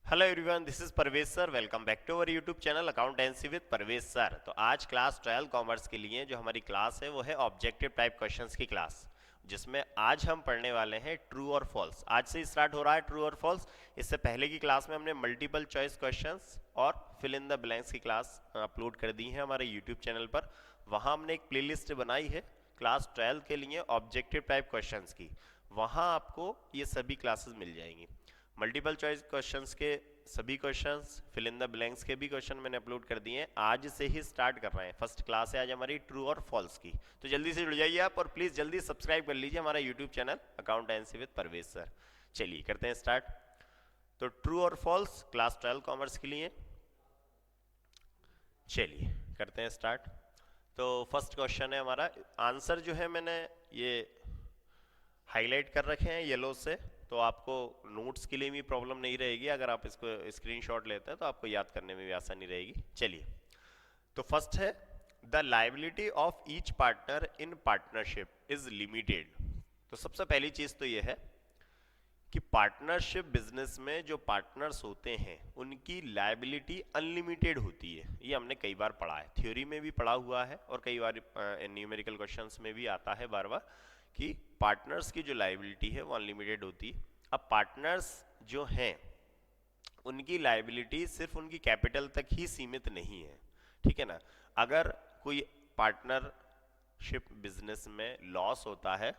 Hello everyone, this is Parvez sir. Welcome back to our YouTube channel accountancy with Parvez sir. तो आज class 12 commerce के लिए जो हमारी क्लास है वो है ऑब्जेक्टिव टाइप क्वेश्चंस की क्लास, जिसमें आज हम पढ़ने वाले हैं ट्रू और फॉल्स। आज से स्टार्ट हो रहा है ट्रू और फॉल्स। इससे पहले की क्लास में हमने मल्टीपल चॉइस क्वेश्चंस और फिल इन द ब्लैंक्स की क्लास अपलोड कर दी है हमारे यूट्यूब चैनल पर। वहाँ हमने एक प्लेलिस्ट बनाई है क्लास 12 के लिए ऑब्जेक्टिव टाइप क्वेश्चंस की। वहाँ आपको ये सभी क्लासेस मिल जाएंगी। मल्टीपल चॉइस क्वेश्चंस के सभी questions, fill in the blanks के भी क्वेश्चन मैंने अपलोड कर दिए हैं। आज से ही स्टार्ट कर रहे हैं, फर्स्ट क्लास है आज हमारी ट्रू और फॉल्स की। तो जल्दी से जुड़ जाइए आप, और प्लीज जल्दी सब्सक्राइब कर लीजिए हमारा YouTube channel accountancy with Parvez sir. चलिए करते हैं स्टार्ट। तो ट्रू और फॉल्स क्लास 12 कॉमर्स के लिए, चलिए करते हैं स्टार्ट। तो फर्स्ट क्वेश्चन है हमारा, आंसर जो है मैंने ये हाईलाइट कर रखे हैं येलो से, तो आपको नोट्स के लिए भी प्रॉब्लम नहीं रहेगी। अगर आप इसको स्क्रीनशॉट लेते हैं तो आपको याद करने में भी आसानी रहेगी। चलिए, तो फर्स्ट है the liability of each partner in partnership is limited. तो सबसे पहली चीज तो यह है कि पार्टनरशिप बिजनेस में जो पार्टनर्स होते हैं उनकी लाइबिलिटी अनलिमिटेड होती है। ये हमने कई बार पढ़ा है, थ्योरी में भी पढ़ा हुआ है और कई बार न्यूमेरिकल क्वेश्चंस में भी आता है बार बार कि पार्टनर्स की जो लाइबिलिटी है वो अनलिमिटेड होती है। अब पार्टनर्स जो हैं उनकी लाइबिलिटी सिर्फ उनकी कैपिटल तक ही सीमित नहीं है, ठीक है ना। अगर कोई पार्टनरशिप बिजनेस में लॉस होता है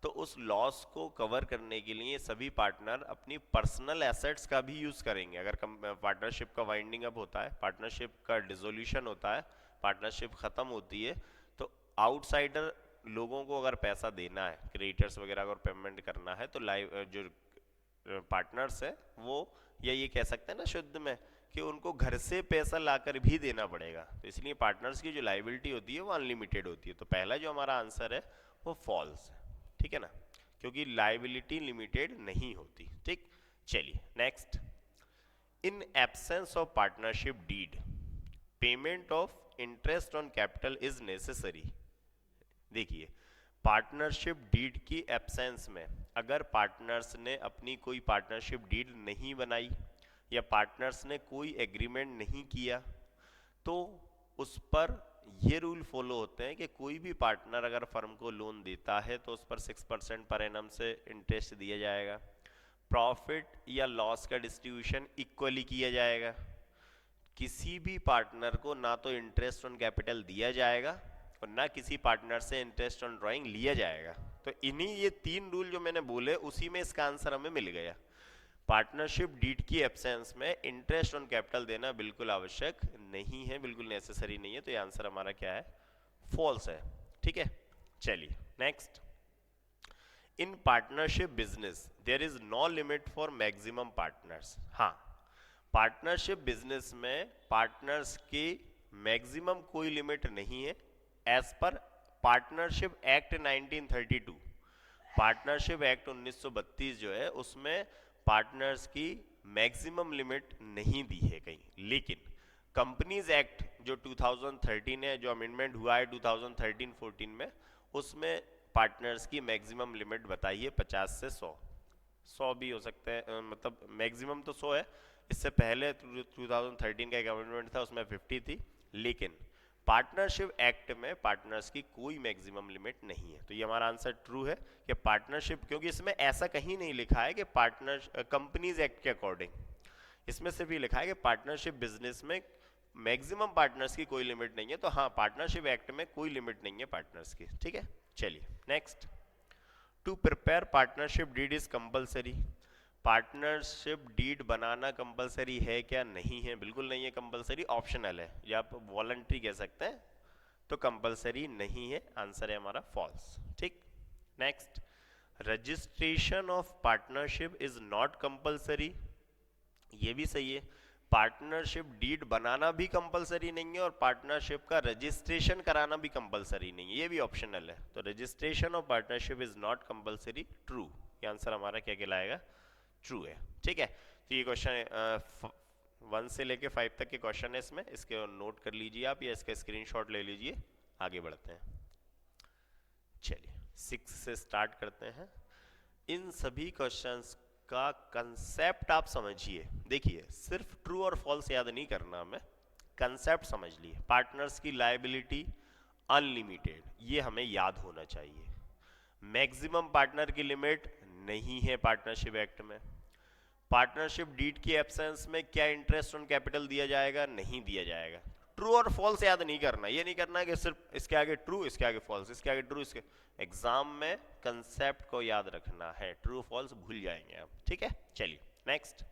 तो उस लॉस को कवर करने के लिए सभी पार्टनर अपनी पर्सनल एसेट्स का भी यूज करेंगे। अगर पार्टनरशिप का वाइंडिंग अप होता है, पार्टनरशिप का डिसोल्यूशन होता है, पार्टनरशिप खत्म होती है, तो आउटसाइडर लोगों को अगर पैसा देना है, क्रेडिटर्स वगैरह अगर पेमेंट करना है, तो लाइव जो पार्टनर्स है वो, या ये कह सकते हैं ना शुद्ध में कि उनको घर से पैसा लाकर भी देना पड़ेगा। तो इसलिए पार्टनर्स की जो लाइबिलिटी होती है वो अनलिमिटेड होती है। तो पहला जो हमारा आंसर है वो फॉल्स है, ठीक है ना, क्योंकि लाइबिलिटी लिमिटेड नहीं होती। ठीक, चलिए next. In absence of partnership deed payment of interest on capital is necessary. देखिए, पार्टनरशिप डीड की एब्सेंस में अगर पार्टनर्स ने अपनी कोई पार्टनरशिप डीड नहीं बनाई या पार्टनर्स ने कोई एग्रीमेंट नहीं किया, तो उस पर ये रूल फॉलो होते हैं कि कोई भी पार्टनर अगर फर्म को लोन देता है तो उस पर 6% पर एनम से इंटरेस्ट दिया जाएगा। प्रॉफिट या लॉस का डिस्ट्रीब्यूशन इक्वली किया जाएगा। किसी भी पार्टनर को ना तो इंटरेस्ट ऑन कैपिटल दिया जाएगा और ना किसी पार्टनर से इंटरेस्ट ऑन ड्राइंग लिया जाएगा। तो इन्हीं ये तीन रूल जो मैंने बोले उसी में इसका आंसर हमें मिल गया। पार्टनरशिप डीड की एब्सेंस में इंटरेस्ट ऑन कैपिटल देना बिल्कुल आवश्यक नहीं है, बिल्कुल नेसेसरी नहीं है। तो ये आंसर हमारा क्या है? फॉल्स है, ठीक है। चलिए next. In partnership business there is no limit for maximum partners. हाँ, पार्टनरशिप बिजनेस में पार्टनर्स की मैक्सिमम कोई लिमिट नहीं है as per partnership act 1932। Partnership act 1932 जो है उसमें पार्टनर्स की मैक्सिमम लिमिट नहीं दी है कहीं। लेकिन कंपनीज एक्ट जो 2013 है, जो अमेंडमेंट हुआ है 2013-14 में, उसमें पार्टनर्स की मैक्सिमम लिमिट बताई है 50 से 100 भी हो सकते हैं, मतलब मैक्सिमम तो 100 है। इससे पहले 2013 का एक अमेंडमेंट था उसमें 50 थी, लेकिन पार्टनरशिप एक्ट में पार्टनर्स की कोई मैक्सिमम लिमिट नहीं है। तो ये हमारा आंसर ट्रू है कि पार्टनरशिप, क्योंकि इसमें ऐसा कहीं नहीं लिखा है कि पार्टनर कंपनीज एक्ट के अकॉर्डिंग, इसमें सिर्फ ये लिखा है कि पार्टनरशिप बिजनेस में मैक्सिमम पार्टनर्स की कोई लिमिट नहीं है। तो हाँ, पार्टनरशिप एक्ट में कोई लिमिट नहीं है पार्टनर्स की, ठीक है। चलिए next. To prepare partnership deed is compulsory. Partnership deed बनाना कंपलसरी है क्या? नहीं है, बिल्कुल नहीं है कंपलसरी, ऑप्शनल है, या आप वॉलंटरी कह सकते हैं। तो कंपलसरी नहीं है, आंसर है हमारा फॉल्स, ठीक। Next. Registration of partnership is not compulsory. ये भी सही है, पार्टनरशिप डीड बनाना भी कंपलसरी नहीं है और पार्टनरशिप का रजिस्ट्रेशन कराना भी कंपलसरी नहीं है, ये भी ऑप्शनल है। तो registration of partnership is not compulsory, true. ये आंसर हमारा क्या कहलाएगा? ट्रू है, ठीक है। तो ये क्वेश्चन 1 से लेके 5 तक के क्वेश्चन है इसमें, इसके नोट कर लीजिए आप या इसका स्क्रीनशॉट ले लीजिए। आगे बढ़ते हैं, चलिए 6 से स्टार्ट करते हैं। इन सभी क्वेश्चंस का कंसेप्ट आप समझिए। देखिए सिर्फ ट्रू और फॉल्स याद नहीं करना हमें, कंसेप्ट समझ लिए। पार्टनर्स की लायबिलिटी अनलिमिटेड, ये हमें याद होना चाहिए। मैक्सिमम पार्टनर की लिमिट नहीं है पार्टनरशिप एक्ट में। पार्टनरशिप डीड की एब्सेंस में क्या इंटरेस्ट ऑन कैपिटल दिया जाएगा, नहीं दिया जाएगा। ट्रू और फॉल्स याद नहीं करना, ये नहीं करना कि सिर्फ इसके आगे ट्रू इसके आगे फॉल्स, इसके आगे ट्रू इसके। एग्जाम में कंसेप्ट को याद रखना है, ट्रू फॉल्स भूल जाएंगे आप, ठीक है। चलिए next,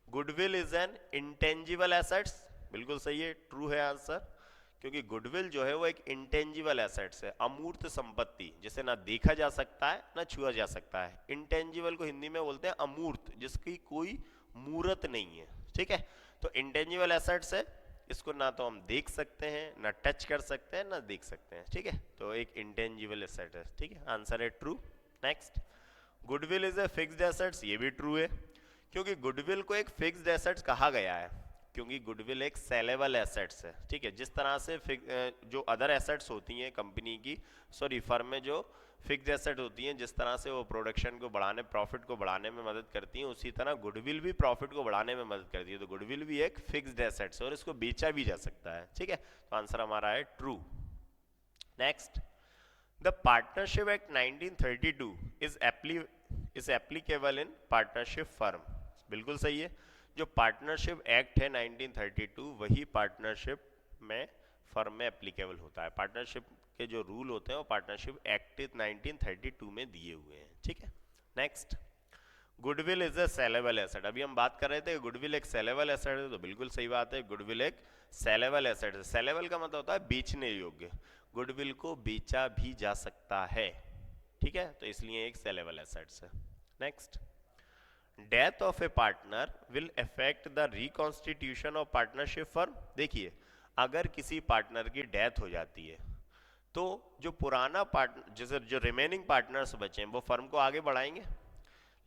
goodwill is an intangible assets, बिल्कुल सही है, ट्रू है आंसर। क्योंकि गुडविल जो है वो एक इंटेंजिबल एसेट्स है, अमूर्त संपत्ति, जिसे ना देखा जा सकता है ना छुआ जा सकता है। इंटेंजिबल को हिंदी में बोलते हैं अमूर्त, जिसकी कोई मूर्त नहीं है, ठीक है। तो इंटेंजिबल एसेट्स है, इसको ना तो हम देख सकते हैं, ना टच कर सकते हैं, ना देख सकते हैं, ठीक है। तो एक इंटेंजिबल एसेट है, ठीक है, आंसर है true. Next, goodwill is a fixed assets, ये भी ट्रू है। क्योंकि गुडविल को एक फिक्स्ड एसेट्स कहा गया है, क्योंकि गुडविल एक सेलेबल एसेट्स है, ठीक है। जिस तरह से जो अदर एसेट्स होती हैं कंपनी की, सॉरी फर्म में जो फिक्स्ड एसेट होती हैं, जिस तरह से वो प्रोडक्शन को बढ़ाने, प्रॉफिट को बढ़ाने में मदद करती हैं, उसी तरह गुडविल भी प्रॉफिट को बढ़ाने में मदद करती है। तो गुडविल भी एक फिक्स्ड एसेट्स है और इसको बेचा भी जा सकता है, ठीक है। तो आंसर हमारा है true. Next, the partnership act 1932 is applicable in partnership firm, बिल्कुल सही है। जो पार्टनरशिप एक्ट है 1932 वही पार्टनरशिप में फर्म में एप्लीकेबल होता है। पार्टनरशिप के जो रूल होते हैं वो पार्टनरशिप एक्ट 1932 में दिए हुए हैं, ठीक है। Next, goodwill is a saleable asset, अभी हम बात कर रहे थे गुडविल एक सेलेबल एसेट है, तो बिल्कुल सही बात है, गुडविल एक सेलेबल एसेट है। सेलेबल का मतलब होता है बेचने योग्य, गुडविल को बेचा भी जा सकता है, ठीक है, तो इसलिए एक सेलेबल एसेट्स है। Next, death of a partner will affect the reconstitution of partnership firm. देखिए अगर किसी पार्टनर की डेथ हो जाती है तो जो पुराना पार्टनर, जैसे जो रिमेनिंग पार्टनर्स बचे हैं वो फर्म को आगे बढ़ाएंगे,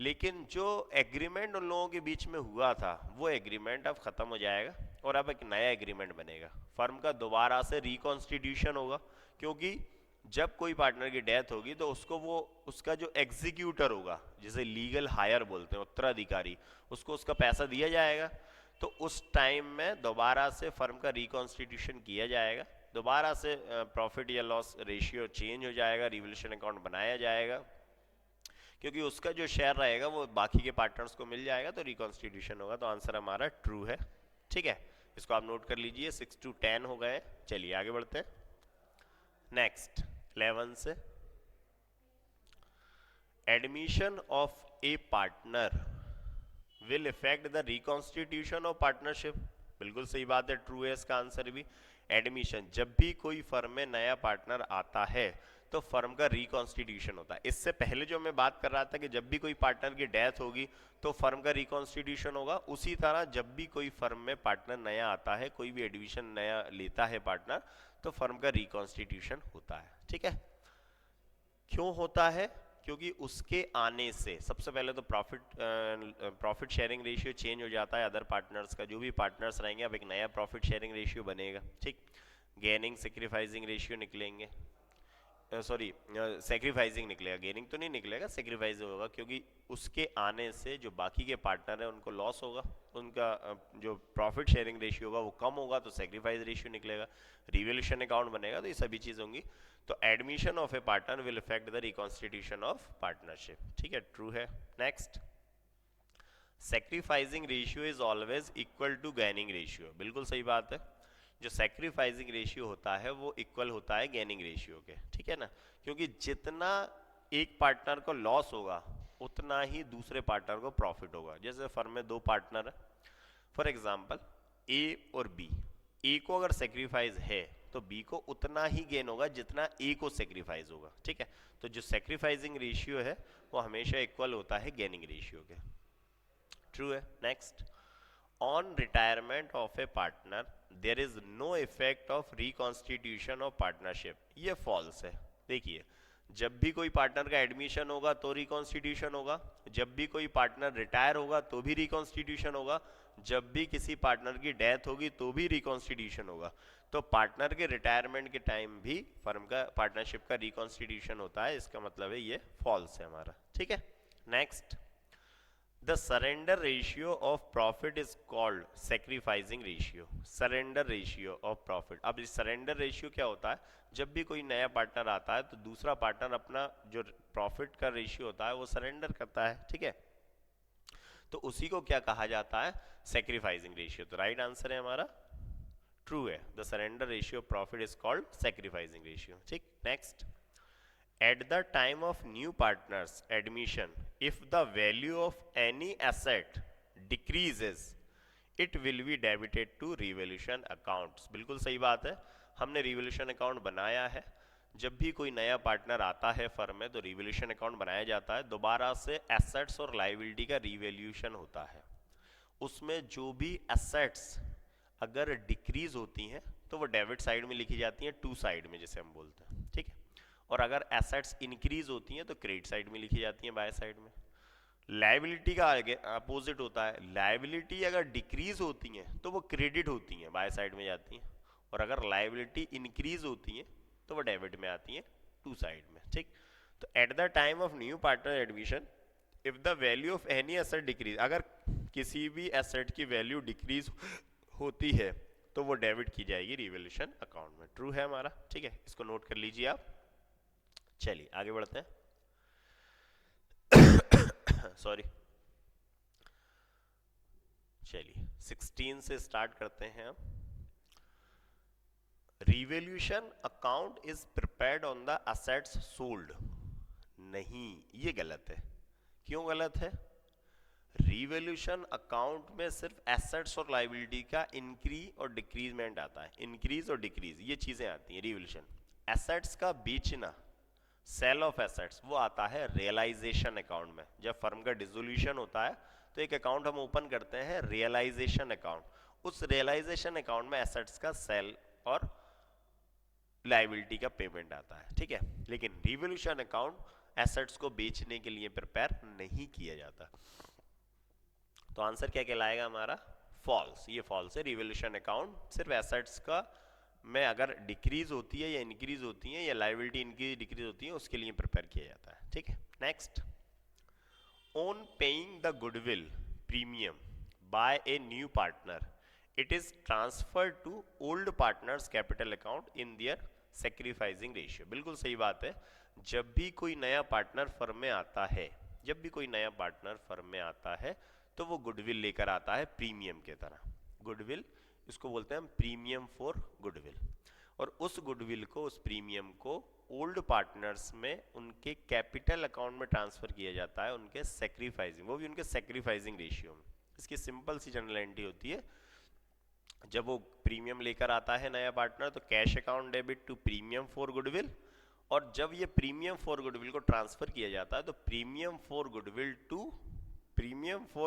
लेकिन जो एग्रीमेंट उन लोगों के बीच में हुआ था वो एग्रीमेंट अब खत्म हो जाएगा और अब एक नया एग्रीमेंट बनेगा। फर्म का दोबारा से रिकॉन्स्टिट्यूशन होगा, क्योंकि जब कोई पार्टनर की डेथ होगी तो उसको वो उसका जो एग्जीक्यूटर होगा, जिसे लीगल हायर बोलते हैं, उत्तराधिकारी, उसको उसका पैसा दिया जाएगा। तो उस टाइम में दोबारा से फर्म का रिकॉन्स्टिट्यूशन किया जाएगा, दोबारा से प्रॉफिट या लॉस रेशियो चेंज हो जाएगा, रिवोल्यूशन अकाउंट बनाया जाएगा, क्योंकि उसका जो शेयर रहेगा वो बाकी के पार्टनर्स को मिल जाएगा, तो रिकॉन्स्टिट्यूशन होगा। तो आंसर हमारा ट्रू है, ठीक है, इसको आप नोट कर लीजिए। 6 to 10 हो गए, चलिए आगे बढ़ते हैं। नेक्स्ट 11 से, admission of a partner will affect the reconstitution of partnership, बिल्कुल सही बात है, ट्रू है इसका आंसर भी। एडमिशन, जब भी कोई फर्म में नया पार्टनर आता है तो फर्म का रिकॉन्स्टिट्यूशन होता है। इससे पहले जो मैं बात कर रहा था कि जब भी कोई पार्टनर की डेथ होगी तो फर्म का रिकॉन्स्टिट्यूशन होगा, उसी तरह जब भी कोई फर्म में पार्टनर नया आता है, कोई भी एडमिशन नया लेता है पार्टनर, तो फर्म का रिकॉन्स्टिट्यूशन होता है, ठीक है। क्यों होता है? क्योंकि उसके आने से सबसे पहले तो प्रॉफिट शेयरिंग रेशियो चेंज हो जाता है। अदर पार्टनर्स का, जो भी पार्टनर्स रहेंगे, अब एक नया प्रॉफिट शेयरिंग रेशियो बनेगा, ठीक। गेनिंग सेक्रीफाइसिंग रेशियो निकलेंगे, सॉरी सेक्रीफाइसिंग निकलेगा, गेनिंग तो नहीं निकलेगा, सेक्रीफाइस होगा, क्योंकि उसके आने से जो बाकी के पार्टनर हैं उनको लॉस होगा, उनका जो प्रॉफिट शेयरिंग रेशियो होगा वो कम होगा, तो सेक्रीफाइस रेशियो निकलेगा, रिवोल्यूशन अकाउंट बनेगा, तो ये सभी चीज़ होंगी। तो admission of a partner will affect the reconstitution of partnership, ठीक है, ट्रू है। Next, sacrificing ratio is always equal to gaining ratio, बिल्कुल सही बात है। जो सेक्रीफाइसिंग रेशियो होता है वो इक्वल होता है गेनिंग रेशियो के, ठीक है ना, क्योंकि जितना एक पार्टनर को लॉस होगा उतना ही दूसरे पार्टनर को प्रॉफिट होगा। जैसे फर्म में दो पार्टनर है, फॉर एग्जांपल ए और बी, ए को अगर सेक्रीफाइस है तो बी को उतना ही गेन होगा जितना ए को सेक्रीफाइस होगा, ठीक है। तो जो सेक्रीफाइसिंग रेशियो है वो हमेशा इक्वल होता है गेनिंग रेशियो के, ट्रू है। Next, on retirement of a partner there is no effect of reconstitution of partnership, ये फॉल्स है। देखिए जब भी कोई पार्टनर का एडमिशन होगा तो रिकॉन्स्टिट्यूशन होगा, जब भी कोई पार्टनर रिटायर होगा तो भी रिकॉन्स्टिट्यूशन होगा, जब भी किसी पार्टनर की डेथ होगी तो भी रिकॉन्स्टिट्यूशन होगा। तो पार्टनर के रिटायरमेंट के टाइम भी फर्म का पार्टनरशिप का रिकॉन्स्टिट्यूशन होता है, इसका मतलब है ये फॉल्स है हमारा, ठीक है। Next, the surrender ratio of profit is called sacrificing ratio. Surrender ratio of profit. अब इस सरेंडर रेशियो क्या होता है, जब भी कोई नया पार्टनर आता है तो दूसरा पार्टनर अपना जो प्रॉफिट का रेशियो होता है वो सरेंडर करता है, ठीक है, तो उसी को क्या कहा जाता है, सेक्रीफाइसिंग रेशियो। तो राइट आंसर है हमारा ट्रू है, the surrender ratio of profit is called sacrificing ratio. ठीक, next, at the time of new partners admission if the value of any asset decreases it will be debited to revaluation accounts। बिल्कुल सही बात है, हमने revolution account बनाया है, जब भी कोई नया पार्टनर आता है फर्म में तो रिवोल्यूशन अकाउंट बनाया जाता है, दोबारा से एसेट्स और लाइबिलिटी का रिवैल्यूएशन होता है, उसमें जो भी एसेट्स अगर डिक्रीज होती हैं तो वो डेबिट साइड में लिखी जाती हैं, टू साइड में जिसे हम बोलते हैं, ठीक है, और अगर एसेट्स इंक्रीज होती हैं तो क्रेडिट साइड में लिखी जाती हैं, बाय साइड में। लायबिलिटी का आगे अपोजिट होता है, लायबिलिटी अगर डिक्रीज होती हैं तो वो क्रेडिट होती हैं, बाय साइड में जाती हैं, और अगर लायबिलिटी इंक्रीज होती हैं तो वो डेबिट में आती हैं, टू साइड में, ठीक। तो eight the time of new partner admission if the value of any asset decrease, अगर किसी भी एसेट की वैल्यू डिक्रीज होती है तो वो डेबिट की जाएगी रिवैल्यूएशन अकाउंट में। ट्रू है हमारा, ठीक है, इसको नोट कर लीजिए आप। चलिए आगे बढ़ते हैं। सॉरी, चलिए 16 से स्टार्ट करते हैं हम। Revaluation account is prepared on the assets sold. नहीं, ये गलत है। क्यों गलत है? रिवैल्यूएशन अकाउंट में सिर्फ एसेट्स और लायबिलिटी का इंक्रीज और डिक्रीजमेंट आता है, इंक्रीज और डिक्रीज ये चीजें आती हैं रिवैल्यूएशन। एसेट्स का बेचना, सेल ऑफ एसेट्स, वो आता है रियलाइजेशन अकाउंट में। जब फर्म का डिसोल्यूशन होता है तो एक अकाउंट हम ओपन करते हैं, रियलाइजेशन अकाउंट। उस रियलाइजेशन अकाउंट में एसेट्स का सेल और लायबिलिटी का पेमेंट आता है, ठीक है। लेकिन रिवैल्यूएशन अकाउंट एसेट्स को बेचने के लिए प्रिपेयर नहीं किया जाता। तो आंसर क्या कहलाएगा हमारा? फॉल्स। ये फॉल्स है। रिवैल्यूएशन अकाउंट सिर्फ एसेट्स का में अगर डिक्रीज होती है या इंक्रीज होती है या लायबिलिटी इंक्रीज डिक्रीज होती है उसके लिए प्रिपेयर किया जाता है, ठीक है। Next, on paying the goodwill premium by a new partner it is transferred to old partners capital account in their sacrificing ratio. बिल्कुल सही बात है। जब भी कोई नया पार्टनर फर्म में आता है, जब भी कोई नया पार्टनर फर्म में आता है तो वो गुडविल लेकर आता है प्रीमियम के तरह। गुडविल, इसको बोलते हैं हम प्रीमियम फॉर गुडविल, और उस गुडविल को, उस प्रीमियम को ओल्ड पार्टनर्स में उनके कैपिटल अकाउंट में ट्रांसफर किया जाता है, उनके सेक्रीफाइसिंग, वो भी उनके सेक्रीफाइसिंग रेशियो में। इसकी सिंपल सी जनरल एंट्री होती है, जब वो प्रीमियम लेकर आता है नया पार्टनर तो cash account debit to premium for goodwill, और जब ये प्रीमियम फॉर गुडविल को ट्रांसफर किया जाता है तो premium for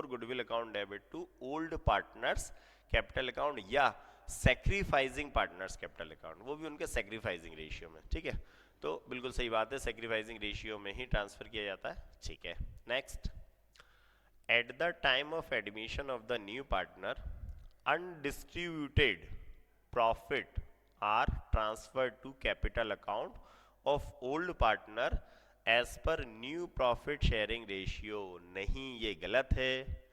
goodwill account debit to old partners capital account या सेक्रीफाइसिंग पार्टनर्स कैपिटल अकाउंट, वो भी उनके सेक्रीफाइसिंग रेशियो में, ठीक है। तो बिल्कुल सही बात है, सेक्रीफाइसिंग रेशियो में ही ट्रांसफर किया जाता है, ठीक है। Next, at the time of admission of the new partner undistributed profit are transferred to capital account of old partner as per new profit sharing ratio. नहीं, ये गलत है।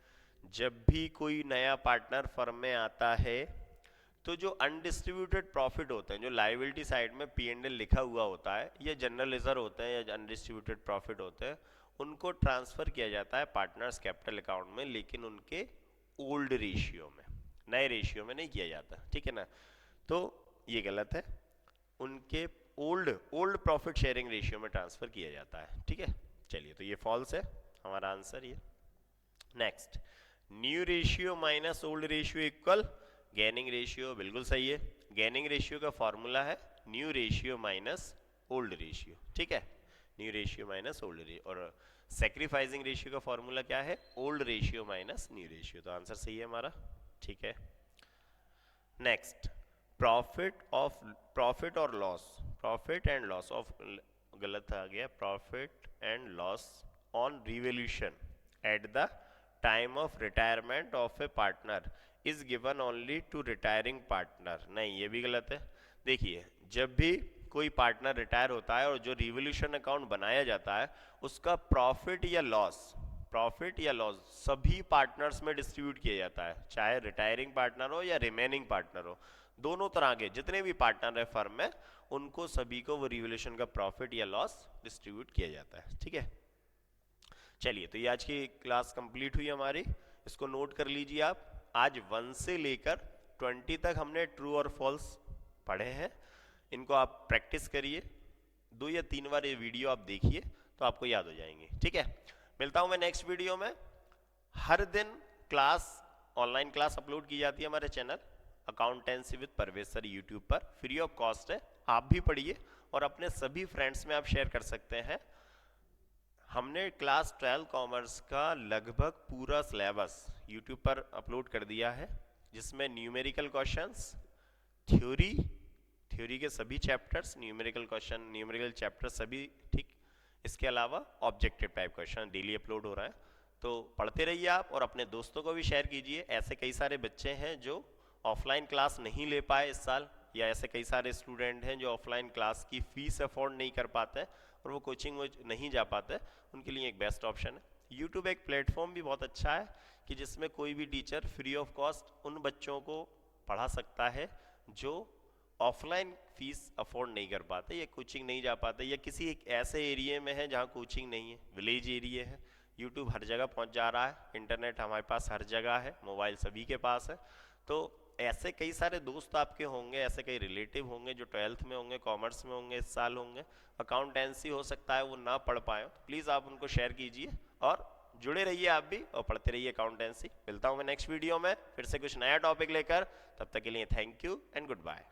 जब भी कोई नया पार्टनर फर्म में आता है तो जो अनडिस्ट्रीब्यूटेड प्रॉफिट होते हैं, जो लायबिलिटी साइड में P&L लिखा हुआ होता है, या जनरल रिजर्व होते हैं या अनडिस्ट्रीब्यूटेड प्रॉफिट होते हैं, उनको ट्रांसफर किया जाता है पार्टनर्स कैपिटल अकाउंट में, लेकिन उनके ओल्ड रेशियो में, नए रेशियो में नहीं किया जाता, ठीक है ना। तो ये गलत है, उनके ओल्ड प्रॉफिट शेयरिंग रेशियो में ट्रांसफर किया जाता है, ठीक है। चलिए, तो ये फॉल्स है हमारा आंसर ये। Next, new ratio minus old ratio equal gaining ratio. बिल्कुल सही है। गेनिंग रेशियो का फॉर्मूला है new ratio minus old ratio, ठीक है, new ratio minus old ratio. और सेक्रीफाइसिंग रेशियो का फॉर्मूला क्या है? Old ratio minus new ratio. तो आंसर सही है हमारा, ठीक है। नेक्स्ट, प्रॉफिट और loss, profit and loss of, गलत आ गया, profit and loss on revaluation eight the time of retirement of a partner is given only to retiring partner. नहीं, ये भी गलत है। देखिए, जब भी कोई पार्टनर रिटायर होता है और जो रिवैल्यूएशन अकाउंट बनाया जाता है उसका प्रॉफिट या लॉस प्रॉफिट या लॉस सभी पार्टनर्स में डिस्ट्रीब्यूट किया जाता है, चाहे रिटायरिंग पार्टनर हो या रिमेनिंग पार्टनर हो, दोनों तरह के जितने भी पार्टनर है फर्म में उनको सभी को वो रिवोल्यूशन का प्रॉफिट या लॉस डिस्ट्रीब्यूट किया जाता है। ठीक है, चलिए तो ये आज की क्लास कंप्लीट हुई हमारी, इसको नोट कर लीजिए आप। आज 1 से लेकर 20 तक हमने ट्रू और फॉल्स पढ़े हैं, इनको आप प्रैक्टिस करिए, 2 या 3 बार ये वीडियो आप देखिए तो आपको याद हो जाएंगे। ठीक है, मिलता हूं मैं नेक्स्ट वीडियो में। हर दिन क्लास, ऑनलाइन क्लास अपलोड की जाती है हमारे channel accountancy with Parvez sir YouTube पर, फ्री ऑफ कॉस्ट है, आप भी पढ़िए और अपने सभी फ्रेंड्स में आप शेयर कर सकते हैं। हमने क्लास 12 कॉमर्स का लगभग पूरा सिलेबस यूट्यूब पर अपलोड कर दिया है, जिसमें न्यूमेरिकल क्वेश्चंस, थ्योरी के सभी chapters, numerical question, numerical chapter सभी, ठीक, इसके अलावा objective type question daily upload हो रहा है, तो पढ़ते रहिए आप और अपने दोस्तों को भी शेयर कीजिए। ऐसे कई सारे बच्चे हैं जो ऑफलाइन क्लास नहीं ले पाए इस साल, या ऐसे कई सारे स्टूडेंट हैं जो ऑफलाइन क्लास की फीस अफोर्ड नहीं कर पाते हैं और वो कोचिंग में नहीं जा पाते, उनके लिए एक बेस्ट ऑप्शन है। यूट्यूब एक प्लेटफॉर्म भी बहुत अच्छा है कि जिसमें कोई भी टीचर फ्री ऑफ कॉस्ट उन बच्चों को पढ़ा सकता है जो ऑफलाइन फीस अफोर्ड नहीं कर पाते या कोचिंग नहीं जा पाते, या किसी एक ऐसे एरिया में है जहाँ कोचिंग नहीं है, विलेज एरिया है। यूट्यूब हर जगह पहुँच जा रहा है, इंटरनेट हमारे पास हर जगह है, मोबाइल सभी के पास है, तो ऐसे कई सारे दोस्त आपके होंगे, ऐसे कई रिलेटिव होंगे जो 12th में होंगे, कॉमर्स में होंगे, इस साल होंगे, अकाउंटेंसी हो सकता है वो ना पढ़ पाए, तो प्लीज़ आप उनको शेयर कीजिए और जुड़े रहिए आप भी और पढ़ते रहिए अकाउंटेंसी। मिलता हूँ मैं नेक्स्ट वीडियो में फिर से कुछ नया टॉपिक लेकर, तब तक के लिए thank you and good bye.